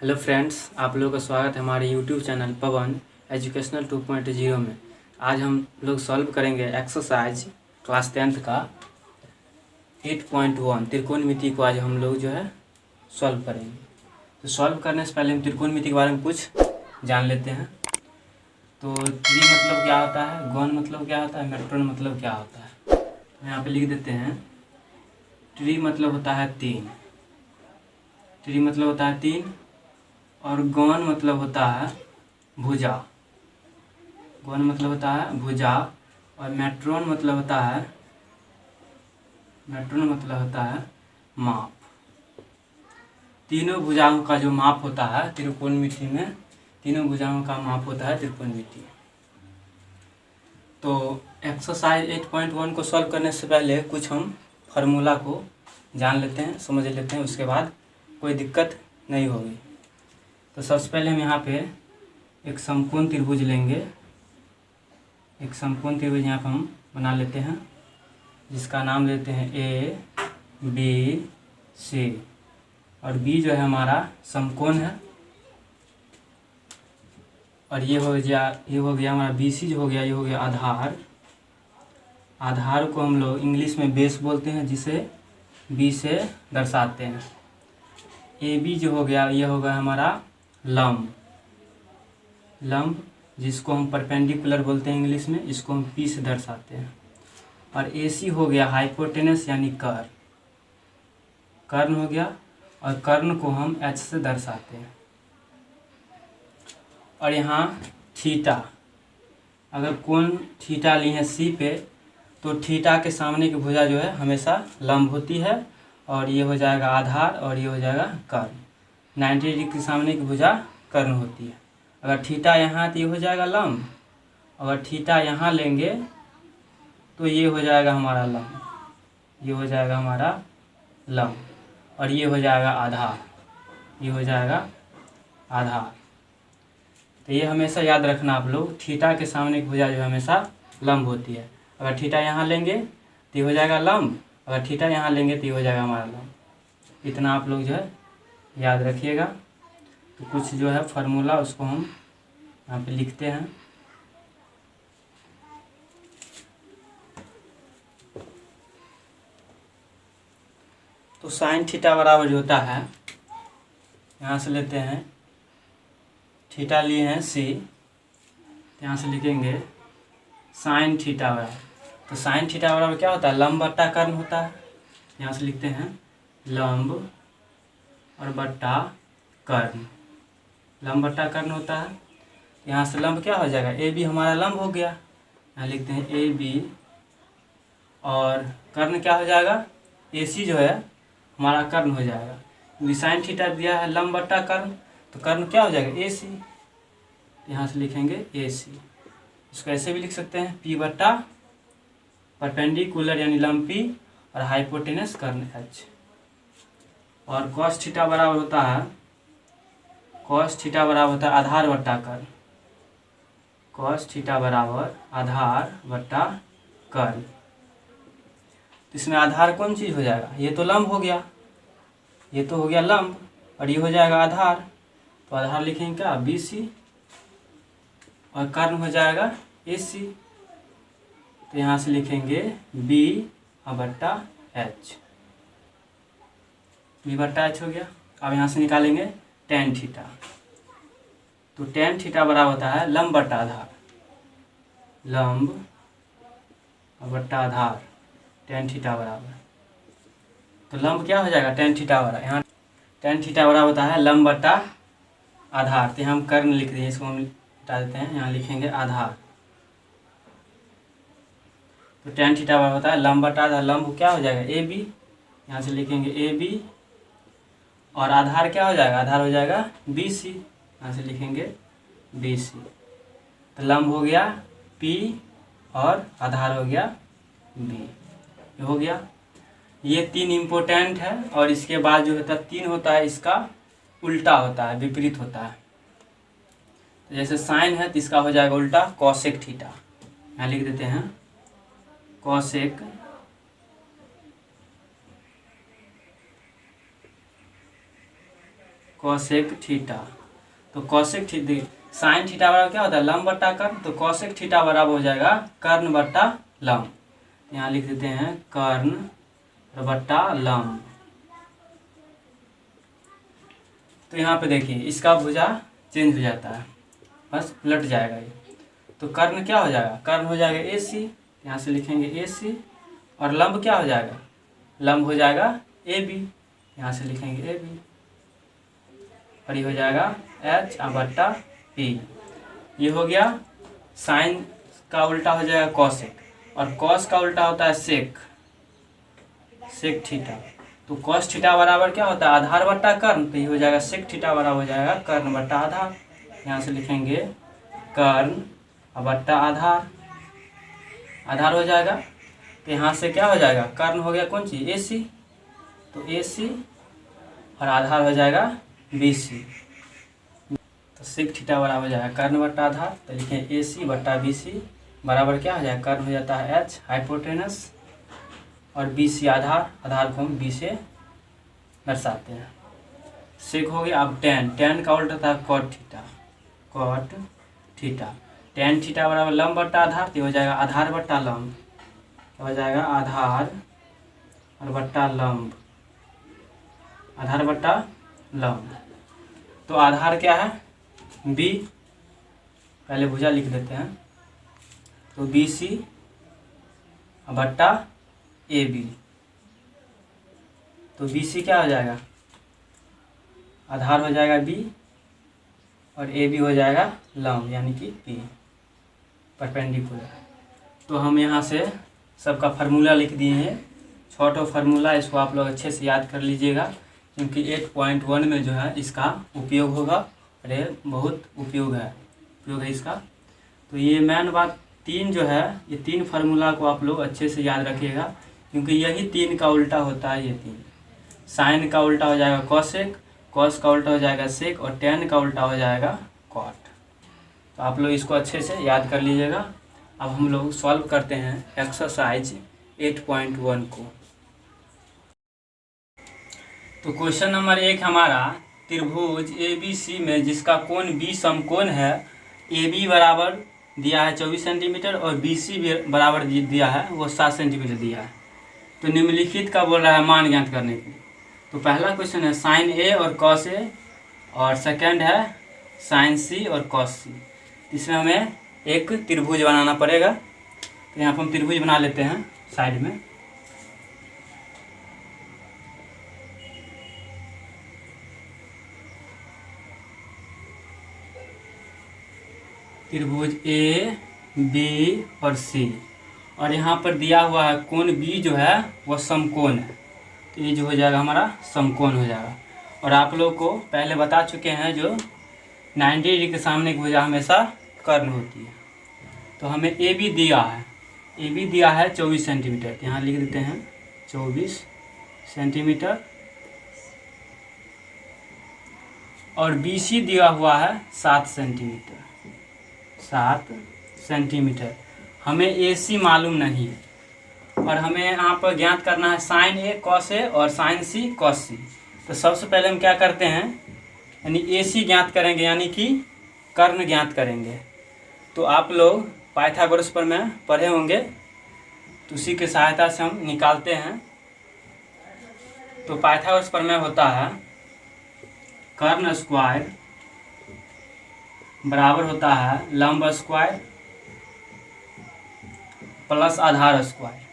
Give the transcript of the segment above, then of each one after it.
Hello friends, आप लोगों का स्वागत है हमारे यूट्यूब चैनल पवन एजुकेशनल 2.0 में। आज हम लोग सॉल्व करेंगे एक्सरसाइज क्लास 10th का 8.1 त्रिकोणमिति को। आज हम लोग जो है सॉल्व करेंगे। तो सॉल्व करने से पहले हम त्रिकोणमिति के बारे में कुछ जान लेते हैं। तो त्रि मतलब क्या होता है, गौण मतलब क्या होता है, मेट्रोन मतलब क्या होता है। तो यहाँ पे लिख देते हैं। त्रि मतलब होता है तीन, त्रि मतलब होता है तीन, और गौण मतलब होता है भुजा। गौण मतलब होता है भुजा, और मेट्रोन मतलब होता है, मेट्रोन मतलब होता है माप। तीनों भुजाओं का जो माप होता है त्रिकोणमिति में, तीनों भुजाओं का माप होता है त्रिकोणमिति। तो एक्सरसाइज 8.1 को सॉल्व करने से पहले कुछ हम फार्मूला को जान लेते हैं, समझ लेते हैं, उसके बाद कोई दिक्कत नहीं होगी। तो सबसे पहले हम यहाँ पे एक समकोण त्रिभुज लेंगे। एक समकोण त्रिभुज यहाँ पर हम बना लेते हैं, जिसका नाम देते हैं ए बी सी। और बी जो है हमारा समकोण है, और ये हो गया हमारा बी सी जो हो गया, ये हो गया आधार। आधार को हम लोग इंग्लिश में बेस बोलते हैं, जिसे बी से दर्शाते हैं। ए बी जो हो गया, ये हो गया हमारा लंब। लंब जिसको हम परपेंडिकुलर बोलते हैं इंग्लिश में, इसको हम पी से दर्शाते हैं। और ए सी हो गया हाइपोटेनस यानी कर्ण। कर्ण हो गया, और कर्ण को हम एच से दर्शाते हैं। और यहाँ थीटा, अगर कोण थीटा ली है सी पे, तो थीटा के सामने की भुजा जो है हमेशा लंब होती है, और ये हो जाएगा आधार, और ये हो जाएगा कर्ण। 90 डिग्री के सामने की भुजा कर्ण होती है। अगर थीटा यहाँ तो ये हो जाएगा लंब, अगर थीटा यहाँ लेंगे तो ये हो जाएगा हमारा लंब, ये हो जाएगा हमारा लंब, और ये हो जाएगा आधार, ये हो जाएगा आधार। तो ये हमेशा याद रखना आप लोग, थीटा के सामने की भुजा जो है हमेशा लंब होती है। अगर थीटा यहाँ लेंगे तो ये हो जाएगा लंब, अगर थीटा यहाँ लेंगे तो ये हो जाएगा हमारा लंब। इतना आप लोग जो है याद रखिएगा। तो कुछ जो है फार्मूला उसको हम यहाँ पे लिखते हैं। तो साइन थीटा बराबर जो होता है, यहाँ से लेते हैं, थीटा लिए हैं सी, यहाँ से लिखेंगे साइन थीटा बराबर। तो साइन थीटा बराबर क्या होता है, लंब बट्टा कर्ण होता है। यहाँ से लिखते हैं लंब और बट्टा कर्ण, लंब बट्टा कर्ण होता है। यहाँ से लंब क्या हो जाएगा, ए बी हमारा लंब हो गया, यहाँ लिखते हैं ए बी। और कर्ण क्या हो जाएगा, ए सी जो है हमारा कर्ण हो जाएगा, क्योंकि साइन थीटा दिया है लंब बट्टा कर्ण, तो कर्ण क्या हो जाएगा ए सी। यहाँ से लिखेंगे ए सी। इसको ऐसे भी लिख सकते हैं पी बट्टा परपेंडिकुलर यानी लंब पी, और हाइपोटेनस कर्ण एच। और कॉस थीटा बराबर होता है, कॉस थीटा बराबर होता है आधार बट्टा कर्ण। कॉस थीटा बराबर आधार बट्टा कर्ण। तो इसमें आधार कौन चीज़ हो जाएगा, ये तो लंब हो गया, ये तो हो गया लंब, और ये हो जाएगा आधार। तो आधार लिखेंगे क्या, बी सी, और कर्ण हो जाएगा ए सी। तो यहाँ से लिखेंगे बी बट्टा एच, बी बट्टा एच हो गया। अब यहाँ से निकालेंगे टेन थीटा। तो टेन थीटा बराबर होता है लंब बट्टा आधार, लंब बट्टा आधार, टेन थीटा बराबर। तो लंब क्या हो जाएगा, टेन थीटा बराबर, यहाँ टेन थीटा बराबर होता है लंब बट्टा आधार। तो हम कर्ण लिख दें, इसको हम हटा देते हैं, यहाँ लिखेंगे आधार। तो टेन थीटा बराबर होता है लंब बट्टा आधार। लंब क्या हो जाएगा ए बी, यहाँ से लिखेंगे ए बी, और आधार क्या हो जाएगा, आधार हो जाएगा बी सी, यहाँ से लिखेंगे बी सी। तो लंब हो गया पी, और आधार हो गया बी, ये हो गया। ये तीन इम्पोर्टेंट है, और इसके बाद जो होता है तीन होता है, इसका उल्टा होता है, विपरीत होता है। तो जैसे साइन है तो इसका हो जाएगा उल्टा कॉसेक थीटा, यहाँ लिख देते हैं कॉसेक कोसेक थीटा। तो कोसेक थीटा साइन थीटा बराबर क्या होता है, लंब बट्टा कर्ण। तो कोसेक थीटा बराबर हो जाएगा कर्ण बट्टा लंब। यहाँ लिख देते हैं कर्ण बट्टा लंब। तो यहाँ पे देखिए इसका भुजा चेंज हो जाता है, बस पलट जाएगा ये। तो कर्ण क्या हो जाएगा, कर्ण हो जाएगा AC, यहाँ से लिखेंगे AC। और लंब क्या हो जाएगा, लंब हो जाएगा AB, यहाँ से लिखेंगे AB। और ये हो जाएगा H बट्टा P। ये हो गया साइन का उल्टा हो जाएगा कॉसेक, और कॉस का उल्टा होता है सेक, सेक थीटा। तो कॉस थीटा बराबर क्या होता है, आधार बट्टा कर्ण। तो ये हो जाएगा सेक थीटा बराबर हो जाएगा कर्ण बट्टा आधार। यहाँ से लिखेंगे कर्ण बट्टा आधार, आधार हो जाएगा। तो यहाँ से क्या हो जाएगा, कर्ण हो गया कौन चीज, AC। तो AC और आधार हो जाएगा BC। तो सेक थीटा बराबर हो जाएगा कर्ण बट्टा आधार। तो लिखें AC बट्टा BC बराबर क्या हो जाएगा, कर्ण हो जाता है H हाइपोटेनस, और BC आधार, आधार को हम B से दर्शाते हैं। सेक हो गया। अब टेन का उल्टा था cot theta, cot theta. Tan theta बराबर लंब बट्टा आधार। तो हो जाएगा आधार बट्टा लंब, हो जाएगा आधार और बट्टा लंब, आधार बट्टा लंब। तो आधार क्या है, B, पहले भुजा लिख देते हैं। तो BC बट्टा AB। तो BC क्या हो जाएगा, आधार हो जाएगा B, और AB हो जाएगा लंब यानी कि P, परपेंडिकुलर। तो हम यहाँ से सबका फार्मूला लिख दिए हैं, छोटा फार्मूला। इसको आप लोग अच्छे से याद कर लीजिएगा, क्योंकि 8.1 में जो है इसका उपयोग होगा। अरे बहुत उपयोग है इसका। तो ये मेन बात 3 जो है, ये 3 फार्मूला को आप लोग अच्छे से याद रखिएगा, क्योंकि यही 3 का उल्टा होता है। ये 3 साइन का उल्टा हो जाएगा कॉसेक, कॉस का उल्टा हो जाएगा सेक, और टेन का उल्टा हो जाएगा कॉट। तो आप लोग इसको अच्छे से याद कर लीजिएगा। अब हम लोग सॉल्व करते हैं एक्सरसाइज 8.1 को। तो क्वेश्चन नंबर 1 हमारा, त्रिभुज ABC में जिसका कोण B समकोण है, AB बराबर दिया है 24 सेंटीमीटर और BC भी बराबर दिया है वो 7 सेंटीमीटर दिया है। तो निम्नलिखित का बोल रहा है मान ज्ञात करने के लिए। तो पहला क्वेश्चन है साइन A और कॉस A, और सेकंड है साइन C और कॉस C। इसमें हमें एक त्रिभुज बनाना पड़ेगा। तो यहाँ पर हम त्रिभुज बना लेते हैं साइड में। त्रिभुज A, B और C, और यहाँ पर दिया हुआ है कोण B जो है वो समकोण है। तो ये जो हो जाएगा हमारा समकोण हो जाएगा। और आप लोग को पहले बता चुके हैं जो 90 डिग्री के सामने की भुजा हमेशा कर्ण होती है। तो हमें AB दिया है, AB दिया है 24 सेंटीमीटर। यहाँ लिख देते हैं 24 सेंटीमीटर, और BC दिया हुआ है 7 सेंटीमीटर, 7 सेंटीमीटर। हमें AC मालूम नहीं है, और हमें यहाँ पर ज्ञात करना है साइन A कॉस A और साइन C कॉस C। तो सबसे पहले हम क्या करते हैं, यानी AC ज्ञात करेंगे, यानी कि कर्ण ज्ञात करेंगे। तो आप लोग पाइथागोरस पर में पढ़े होंगे, तो उसी की सहायता से हम निकालते हैं। तो पाइथागोरस पर में होता है कर्ण स्क्वायर बराबर होता है लंब स्क्वायर प्लस आधार स्क्वायर।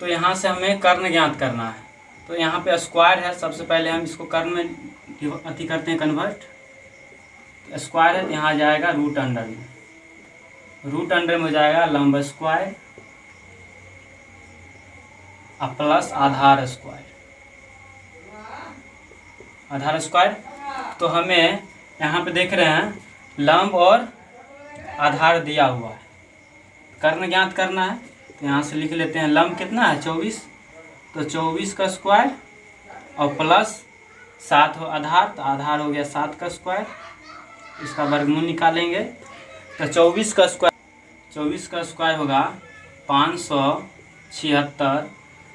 तो यहाँ से हमें कर्ण ज्ञात करना है। तो यहाँ पे स्क्वायर है, सबसे पहले हम इसको कर्ण में अति करते हैं कन्वर्ट। स्क्वायर है, यहाँ जाएगा रूट अंडर में, रूट अंडर में हो जाएगा लंब स्क्वायर और प्लस आधार स्क्वायर, आधार स्क्वायर। तो हमें यहाँ पे देख रहे हैं लंब और आधार दिया हुआ है, कर्ण ज्ञात करना है। तो यहाँ से लिख लेते हैं लंब कितना है 24, तो 24 का स्क्वायर और प्लस 7 हो आधार, तो आधार हो गया 7 का स्क्वायर। इसका वर्गमूल निकालेंगे तो 24 का स्क्वायर होगा 576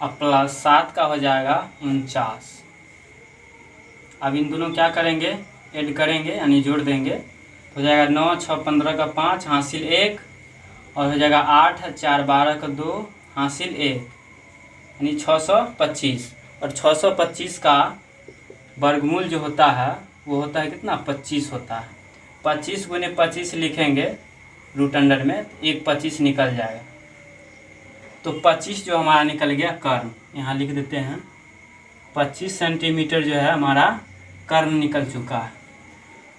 अब प्लस 7 का हो जाएगा 49। अब इन दोनों क्या करेंगे, ऐड करेंगे यानी जोड़ देंगे, तो हो जाएगा 9 6 15 का 5 हासिल 1, और हो जाएगा 8 4 12 का 2 हासिल 1, यानी 625। और 625 का वर्गमूल जो होता है वो होता है कितना, 25 होता है। 25 गुने 25 लिखेंगे रूट अंडर में, तो एक 25 निकल जाएगा। तो 25 जो हमारा निकल गया कर्ण, यहाँ लिख देते हैं 25 सेंटीमीटर जो है हमारा कर्ण निकल चुका है।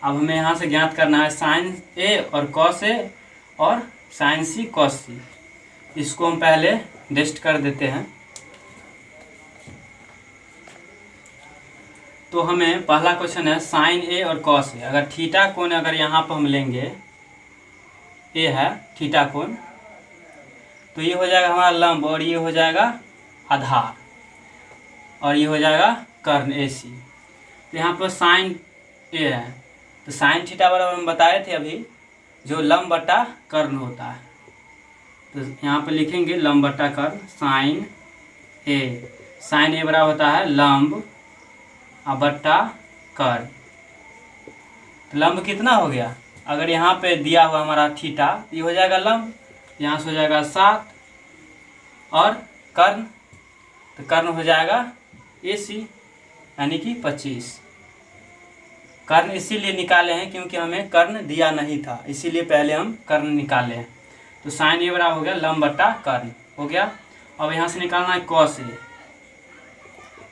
अब हमें यहाँ से ज्ञात करना है साइन ए और कॉस ए और साइन सी कॉस सी। इसको हम पहले रेस्ट कर देते हैं। तो हमें पहला क्वेश्चन है साइन ए और कॉस ए। अगर थीटा कोण अगर यहाँ पर हम लेंगे, ए है थीटा कोण, तो ये हो जाएगा हमारा लंब और ये हो जाएगा आधार और ये हो जाएगा कर्ण ए सी। तो यहाँ पर साइन ए है, तो साइन थीटा बराबर हम बताए थे अभी जो लंब बटा कर्ण होता है। तो यहाँ पर लिखेंगे लंब बटा कर्ण साइन ए। साइन ए बराबर होता है लंब बटा कर्ण। तो लंब कितना हो गया, अगर यहाँ पे दिया हुआ हमारा थीटा, ये हो जाएगा लंब, यहाँ से हो जाएगा 7, और कर्ण, तो कर्ण हो जाएगा ए सी यानी कि 25। कर्ण इसीलिए निकाले हैं क्योंकि हमें कर्ण दिया नहीं था, इसीलिए पहले हम कर्ण निकाले हैं। तो साइन ए बराबर हो गया लंब बटा कर्ण हो गया। अब यहाँ से निकालना है कॉस ए।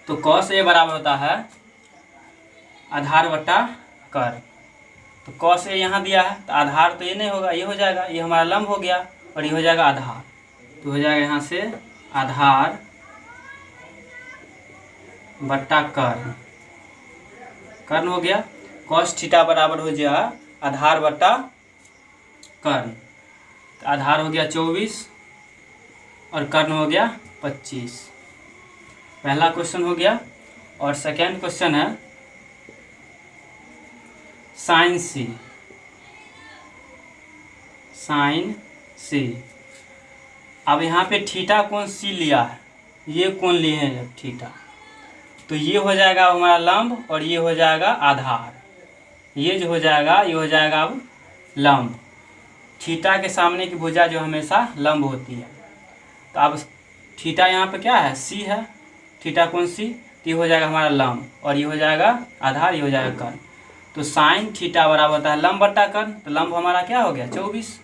तो कॉस ए बराबर होता है आधार बटा कर्ण। तो कॉस ए यहाँ दिया है, तो आधार तो ये नहीं होगा, ये हो जाएगा, ये हमारा लंब हो गया और ये हो जाएगा आधार। तो हो जाएगा यहाँ से आधार बट्टा कर्ण, कर्ण हो गया। कॉस थीटा बराबर हो जाएगा आधार बट्टा कर्ण। तो आधार हो गया 24 और कर्ण हो गया 25। पहला क्वेश्चन हो गया। और सेकेंड क्वेश्चन है साइन सी। साइन सी, अब यहाँ पे थीटा कोण सी लिया है, ये कोण लिए हैं जब थीटा, तो ये हो जाएगा हमारा लंब और ये हो जाएगा आधार। ये जो हो जाएगा ये हो जाएगा अब लंब। थीटा के सामने की भुजा जो हमेशा लंब होती है। तो अब थीटा यहाँ पे क्या है, सी है, थीटा कोण सी, तो ये हो जाएगा हमारा लंब और ये हो जाएगा आधार, ये हो जाएगा कर्ण। तो साइन थीटा बराबर होता है लंब बट्टा कर्ण। तो लंब हमारा क्या हो गया 24।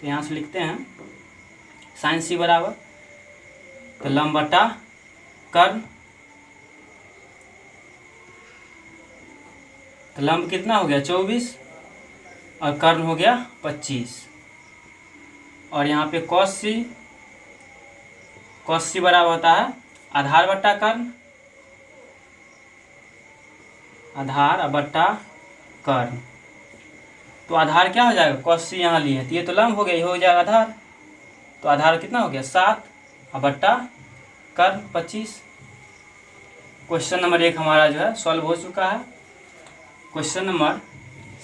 तो यहाँ से लिखते हैं साइन सी बराबर, तो लंब बट्टा कर्ण। तो लंब कितना हो गया 24 और कर्ण हो गया 25। और यहाँ पे कॉस सी, कॉस सी बराबर होता है आधार बट्टा कर्ण, आधार बट्टा कर्ण। तो आधार क्या हो जाएगा, कॉस सी यहाँ लिए है, तो ये तो लंब हो गया, ये हो जाएगा आधार। तो आधार कितना हो गया 7 बट्टा कर्ण 25। क्वेश्चन नंबर 1 हमारा जो है सॉल्व हो चुका है। Question number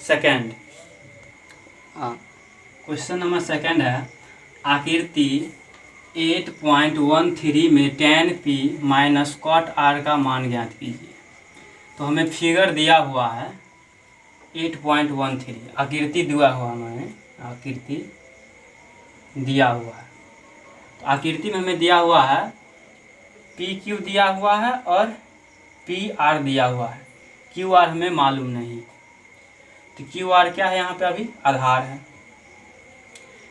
second, question number second है आकृति 8.13 में tan p minus cot r का मान ज्ञात कीजिए। तो हमें फिगर दिया हुआ है 8.13, आकृति दिया हुआ हमें, आकृति दिया हुआ है। तो आकृति में हमें दिया हुआ है PQ दिया हुआ है और PR दिया हुआ है, QR हमें मालूम नहीं। तो QR क्या है यहाँ पे अभी आधार है,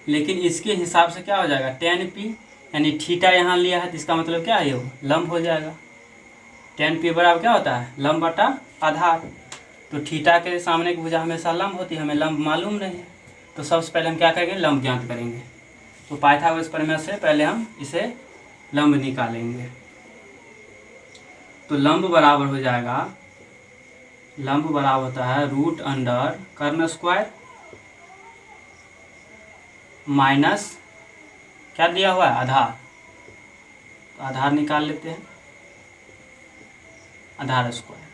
लेकिन इसके हिसाब से क्या हो जाएगा tan p, यानी थीटा यहाँ लिया है तो इसका मतलब क्या है ये लंब हो जाएगा। tan p बराबर क्या होता है लंब बटा आधार। तो थीटा के सामने की भुजा हमेशा लंब होती है, हमें लंब मालूम नहीं है। तो सबसे पहले हम क्या करेंगे लंब ज्ञात करेंगे। तो पाइथागोरस प्रमेय से पहले हम इसे लंब निकालेंगे। तो लंब बराबर हो जाएगा, लंब बराबर होता है रूट अंडर कर्ण स्क्वायर माइनस क्या दिया हुआ है आधार। तो आधार निकाल लेते हैं, आधार स्क्वायर।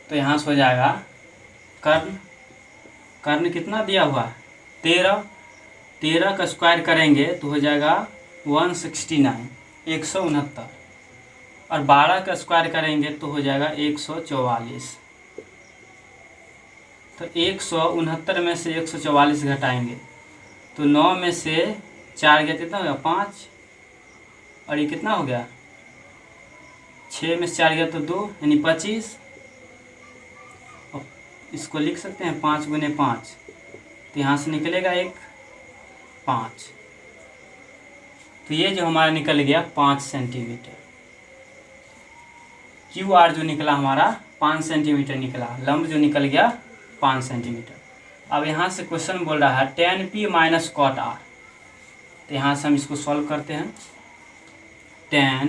तो यहाँ से हो जाएगा कर्ण, कर्ण कितना दिया हुआ है 13, 13 का स्क्वायर करेंगे तो हो जाएगा 169 169, और 12 का स्क्वायर करेंगे तो हो जाएगा 144। तो 169 में से 144 घटाएंगे तो 9 में से 4 गया कितना हो गया 5, और ये कितना हो गया 6 में से 4 गया तो 2 यानी 25। और इसको लिख सकते हैं 5 गुने 5, तो यहाँ से निकलेगा 5। तो ये जो हमारा निकल गया 5 सेंटीमीटर। क्यू आर जो निकला हमारा 5 सेंटीमीटर निकला, लंब जो निकल गया 5 सेंटीमीटर। अब यहाँ से क्वेश्चन बोल रहा है tan p minus cot R, तो यहाँ से हम इसको सॉल्व करते हैं। tan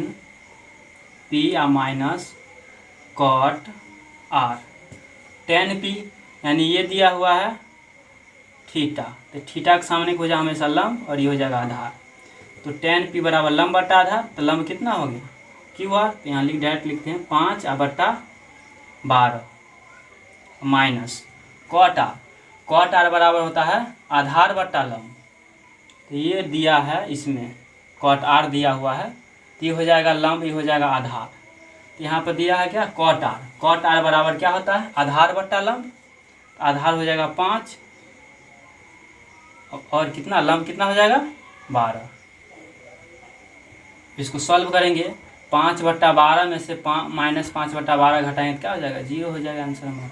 p minus cot R, tan p यानी ये दिया हुआ है थीटा, तो थीटा के सामने को हो जाएगा हमेशा लंब और ये हो जाएगा आधार। तो tan p बराबर लंब बटा आधार, तो लंब कितना हो गया क्यू आर, तो यहाँ डायरेक्ट लिखते हैं 5/12 माइनस कॉट आर बराबर होता है आधार बटा लंब। तो ये दिया है इसमें कॉट आर दिया हुआ है, तो ये हो जाएगा लंब, ये हो जाएगा आधार। तो यहाँ पर दिया है क्या कॉट आर बराबर क्या होता है आधार बटा लंब, आधार हो जाएगा 5 और कितना लंब कितना हो जाएगा 12। इसको सॉल्व करेंगे 5/12 में से माइनस 5/12 घटाएंगे तो क्या हो जाएगा 0 हो जाएगा आंसर हमारा।